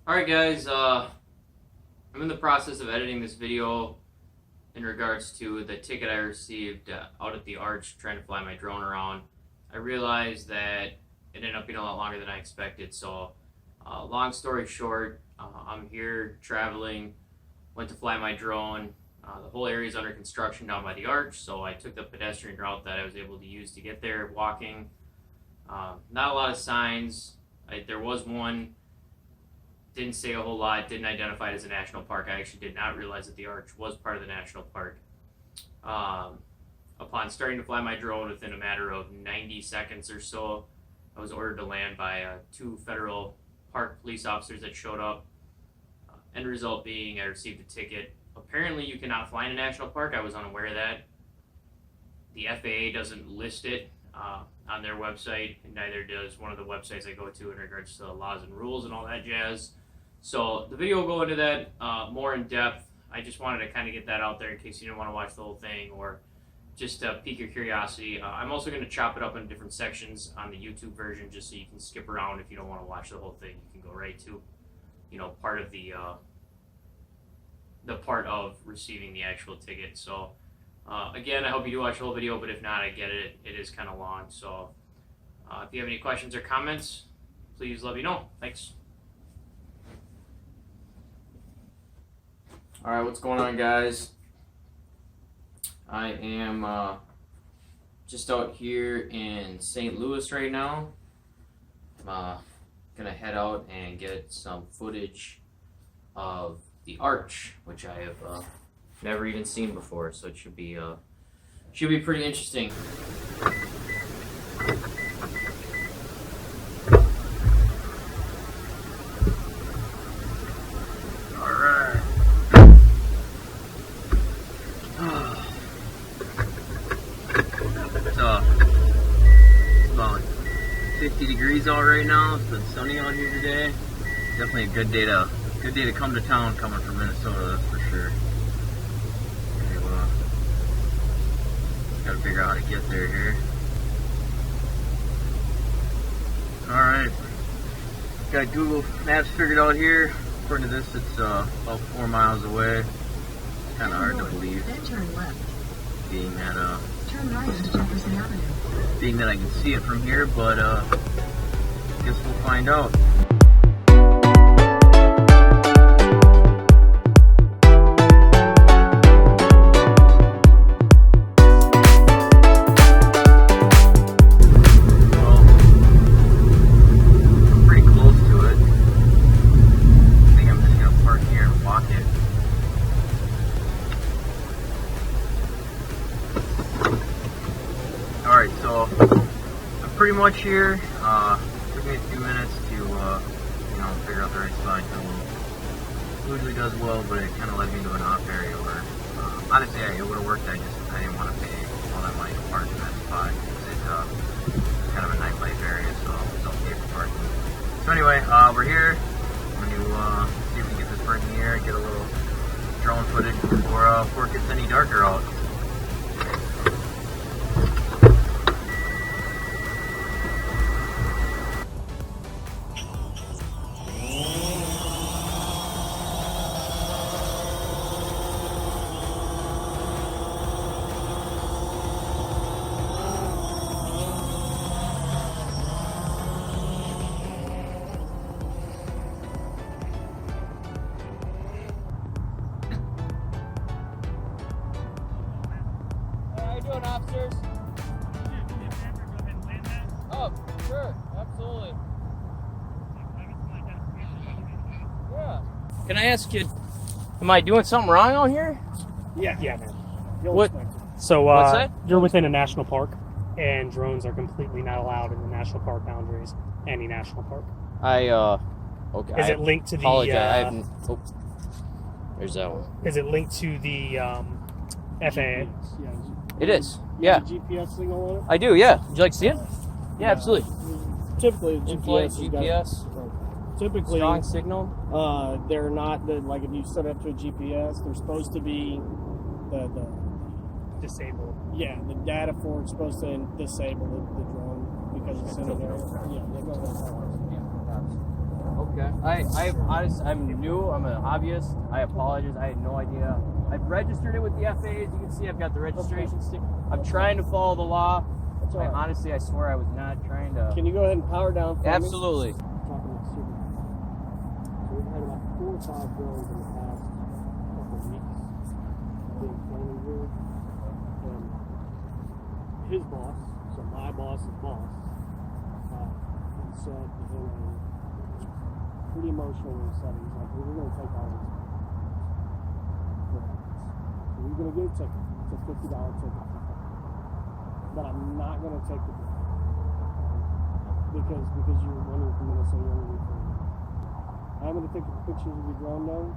Alright guys, I'm in the process of editing this video in regards to the ticket I received out at the Arch trying to fly my drone around. I realized that it ended up being a lot longer than I expected, so long story short, I'm here traveling, went to fly my drone. The whole area is under construction down by the Arch, so I took the pedestrian route that I was able to use to get there walking. Not a lot of signs. There was one. Didn't say a whole lot, didn't identify it as a national park. I actually did not realize that the Arch was part of the national park. Upon starting to fly my drone within a matter of 90 seconds or so, I was ordered to land by two federal park police officers that showed up. End result being I received a ticket. Apparently you cannot fly in a national park. I was unaware of that. The FAA doesn't list it on their website, and neither does one of the websites I go to in regards to the laws and rules and all that jazz. So the video will go into that more in depth. I just wanted to kind of get that out there in case you didn't want to watch the whole thing or just pique your curiosity. I'm also going to chop it up into different sections on the YouTube version just so you can skip around if you don't want to watch the whole thing. You can go right to, part of the part of receiving the actual ticket. So again, I hope you do watch the whole video, but if not, I get it. It is kind of long. So if you have any questions or comments, please let me know. Thanks. Alright, what's going on, guys? I am just out here in St. Louis right now. I'm gonna head out and get some footage of the Arch, which I have never even seen before, so it should be pretty interesting. It's about 50 degrees out right now. It's been sunny out here today. Definitely a good day to come to town coming from Minnesota, that's for sure. Gotta figure out how to get there here. Alright. Got Google Maps figured out here. According to this, it's about 4 miles away. It's kinda hard to believe. Then turn left. Being that Turn right onto Jefferson Avenue. being that I can see it from here, but guess we'll find out. Alright, so I'm pretty much here. Took me a few minutes to figure out the right spot. Usually does well, but it kind of led me to an off area where honestly it would have worked. I didn't want to pay all that money to park in that spot. It's kind of a nightlife area, so it's okay for parking. So anyway, we're here. I'm going to see if we can get this bird in the air, get a little drone footage before it gets any darker out. Officers? Oh, sure, absolutely. Yeah. Can I ask you, am I doing something wrong out here? Yeah, man. What? So, What's that? you're within a national park, and drones are completely not allowed in the national park boundaries. Any national park. Okay. Is it linked to the? Apologize. I haven't. Oh, there's that one. Is it linked to the FAA? It is. Yeah. GPS signal on it? I do. Yeah. Would you like to see it? Yeah, absolutely. Typically, In-flight GPS. Typically, strong signal. they're not like if you set up to a GPS, they're supposed to be the Disabled. Yeah, the data for it's supposed to disable the drone because it's in an area. Yeah, they go Okay. I'm new. I'm a hobbyist. I apologize. I had no idea. I've registered it with the FAA. As you can see, I've got the registration sticker. I'm trying to follow the law. That's all right. Honestly, I swear I was not trying to. Can you go ahead and power down for me? Absolutely. Talking about super. So we've had about 4 or 5 drones in the past couple of weeks being flown in here. And his boss, so my boss's boss, he said in a pretty emotional setting, he's like, hey, we're going to take all these for evidence. So we're going to get a ticket. It's a $50 ticket. But I'm not going to take the bill. Because you're running from Minnesota, you're running from. I'm going to take pictures of your drone though.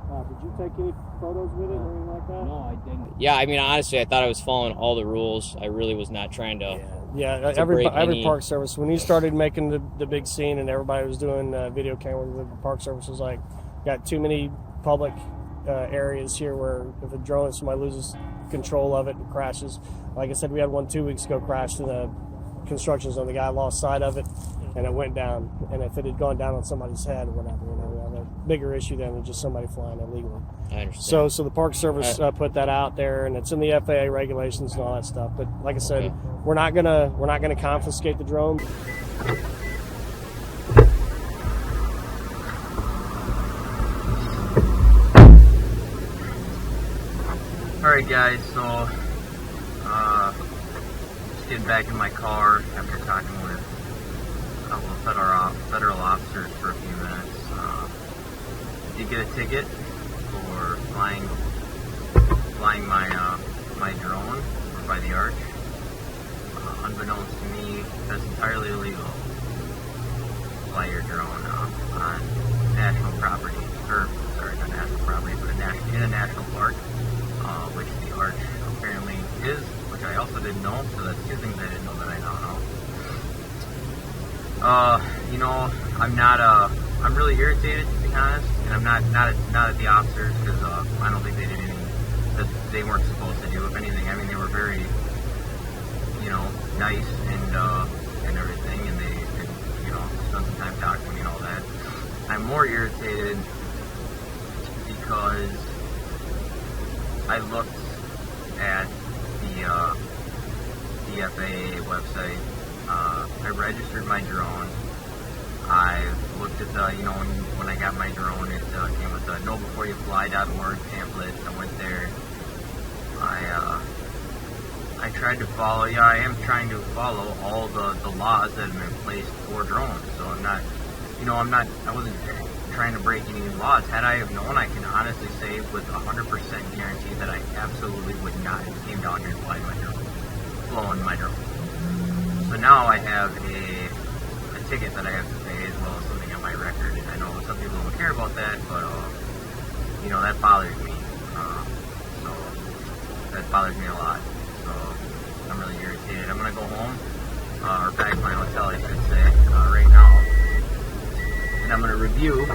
Did you take any photos with it or anything like that? No, I didn't. Yeah, I mean, honestly, I thought I was following all the rules. I really was not trying to. Yeah, every park service, when you started making the big scene and everybody was doing video cameras, the park service was like, got too many public areas here where if a drone, somebody loses control of it and crashes. Like I said, we had one 2 weeks ago crash in a construction zone. The guy lost sight of it and it went down. And if it had gone down on somebody's head or whatever, we have a bigger issue than just somebody flying illegally. I understand. So the Park Service put that out there, and it's in the FAA regulations and all that stuff. But like I said, we're not gonna confiscate the drone. All right, guys. So just getting back in my car after talking with a couple of federal officers for a few minutes. Did get a ticket for flying my drone over by the arch. Unbeknownst to me, that's entirely illegal. Fly your drone on national property, or sorry, not national property, but in a national park, which the arch apparently is, which I also didn't know. So that's 2 things I didn't know that I now know. I'm really irritated, to be honest, and I'm not at the officers because I don't think they did anything that they weren't supposed to do. If anything, I mean, they were very, nice and everything, and they could, spend some time talking to me and all that. I'm more irritated because I looked at the FAA website. I registered my drone. I looked at the, when I got my drone, it came with the knowbeforeyouFly.org pamphlet. I went there. I tried to follow, I am trying to follow all the laws that have been placed for drones. So I'm not, I wasn't trying to break any laws. Had I have known, I can honestly say with 100% guarantee that I absolutely would not have came down here and flown my drone. So now I have a ticket that I have to pay as well as something on my record. And I know some people don't care about that, but that bothers me. So that bothers me a lot. So I'm really irritated. I'm gonna go home, or back to my hotel, I should say, right now. And I'm gonna review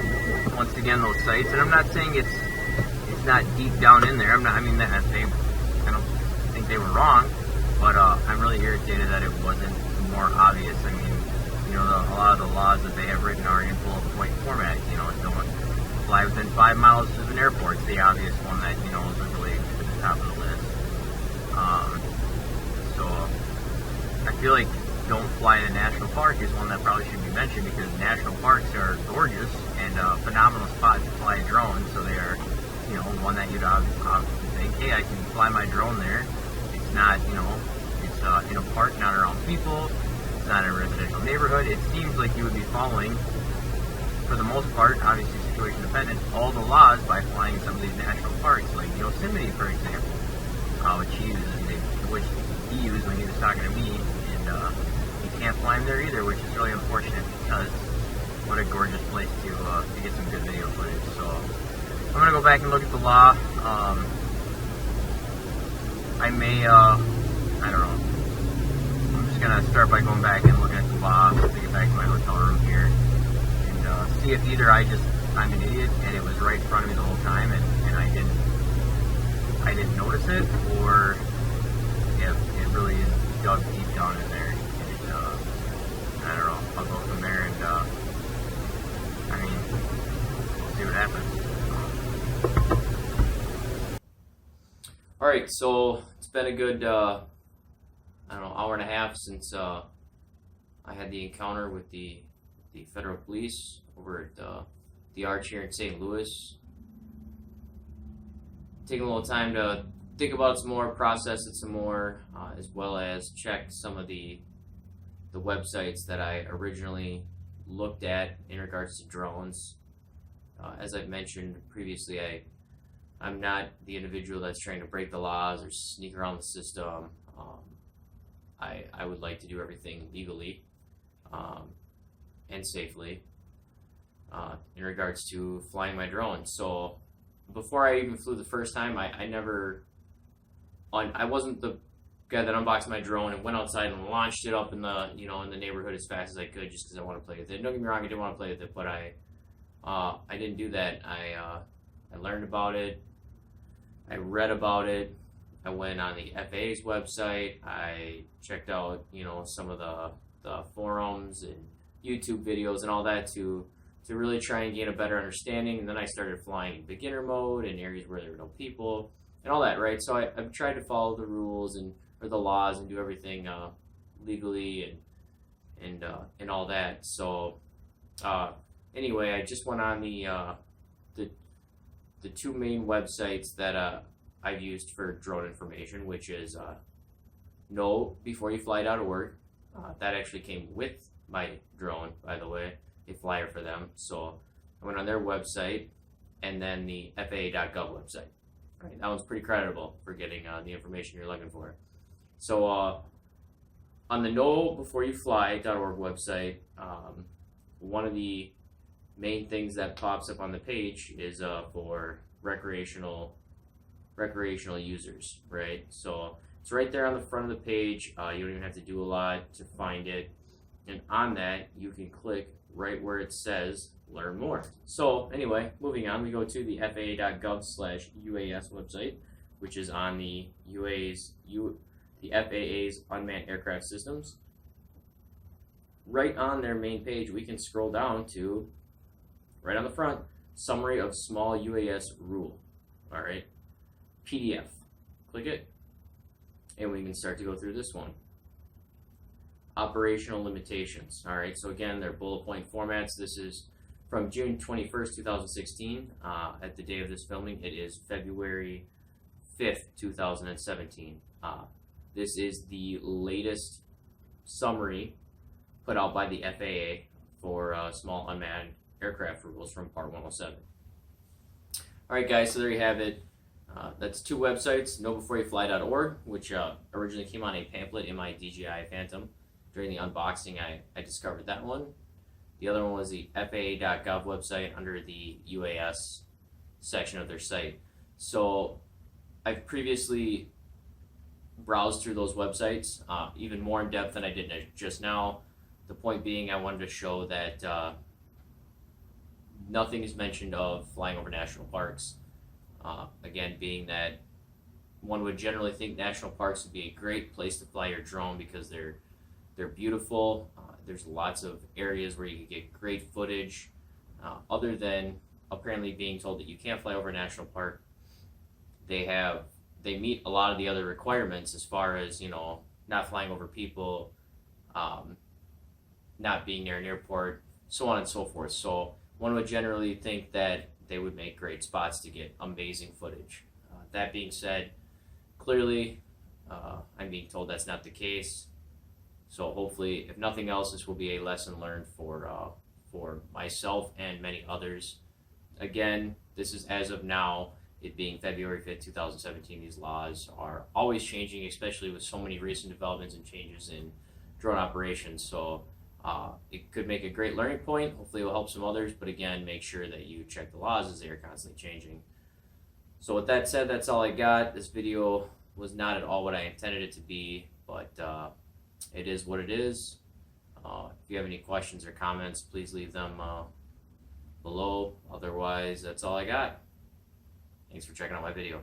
once again those sites. And I'm not saying it's not deep down in there. I don't think they were wrong, but I'm really irritated that it wasn't more obvious. I mean, a lot of the laws that they have written are in bullet point format. Don't fly within 5 miles of an airport. It's the obvious one that, is really at the top of the list. So I feel like don't fly in a national park is one that probably should be mentioned because national parks are gorgeous and phenomenal spots to fly a drone. So they are, one that you'd obviously think, hey, I can fly my drone there. It's not, it's in a park, not around people. It's not in a residential neighborhood. It seems like you would be following, for the most part, obviously situation dependent, all the laws by flying in some of these national parks, like Yosemite, for example, which he used when he was talking to me, and you can't fly him there either, which is really unfortunate because what a gorgeous place to get some good video footage. So I'm gonna go back and look at the law. I may, I don't know. I'm just gonna start by going back and looking at the law to get back to my hotel room here and see if either I'm an idiot and it was right in front of me the whole time and I didn't notice it, or if it really is dug deep down in there. And I don't know. I'll go from there and I mean, we'll see what happens. All right, so it's been a good, I don't know, hour and a half since I had the encounter with the federal police over at the Arch here in St. Louis. Taking a little time to think about it some more, process it some more, as well as check some of the websites that I originally looked at in regards to drones. As I've mentioned previously, I'm not the individual that's trying to break the laws or sneak around the system. I would like to do everything legally and safely in regards to flying my drone. So before I even flew the first time, I wasn't the guy that unboxed my drone and went outside and launched it up in the in the neighborhood as fast as I could just because I want to play with it. Don't get me wrong, I didn't want to play with it, but I didn't do that. I learned about it. I read about it. I went on the FAA's website. I checked out some of the forums and YouTube videos and all that to really try and gain a better understanding. And then I started flying in beginner mode in areas where there were no people and all that, right? So I've tried to follow the rules or the laws and do everything legally and all that. So anyway, I just went on the two main websites that I've used for drone information, which is knowbeforeyouFly.org. That actually came with my drone, by the way, a flyer for them. So I went on their website, and then the FAA.gov website. Right, that one's pretty credible for getting the information you're looking for. So on the knowbeforeyouFly.org website, one of the main things that pops up on the page is for recreational users, right? So it's right there on the front of the page. You don't even have to do a lot to find it, and on that you can click right where it says learn more. So anyway, moving on, we go to the FAA.gov/UAS website, which is on the FAA's unmanned aircraft systems. Right on their main page, we can scroll down to right on the front, summary of small UAS rule. All right, PDF. Click it, and we can start to go through this one. Operational limitations. All right, so again, they're bullet point formats. This is from June 21st, 2016. At the day of this filming, it is February 5th, 2017. This is the latest summary put out by the FAA for small unmanned aircraft rules from Part 107. All right, guys, so there you have it. That's two websites, knowbeforeyouFly.org, which originally came on a pamphlet in my DJI Phantom. During the unboxing, I discovered that one. The other one was the FAA.gov website under the UAS section of their site. So I've previously browsed through those websites, even more in depth than I did just now. The point being, I wanted to show that nothing is mentioned of flying over national parks. Again, being that one would generally think national parks would be a great place to fly your drone because they're beautiful. There's lots of areas where you can get great footage. Other than apparently being told that you can't fly over a national park, they meet a lot of the other requirements as far as not flying over people, not being near an airport, so on and so forth. So one would generally think that they would make great spots to get amazing footage. That being said, clearly I'm being told that's not the case. So hopefully, if nothing else, this will be a lesson learned for myself and many others. Again, this is as of now, it being February 5th, 2017. These laws are always changing, especially with so many recent developments and changes in drone operations. So it could make a great learning point. Hopefully it will help some others, but again, make sure that you check the laws as they are constantly changing. So with that said, that's all I got. This video was not at all what I intended it to be, but it is what it is. If you have any questions or comments, please leave them below. Otherwise, that's all I got. Thanks for checking out my video.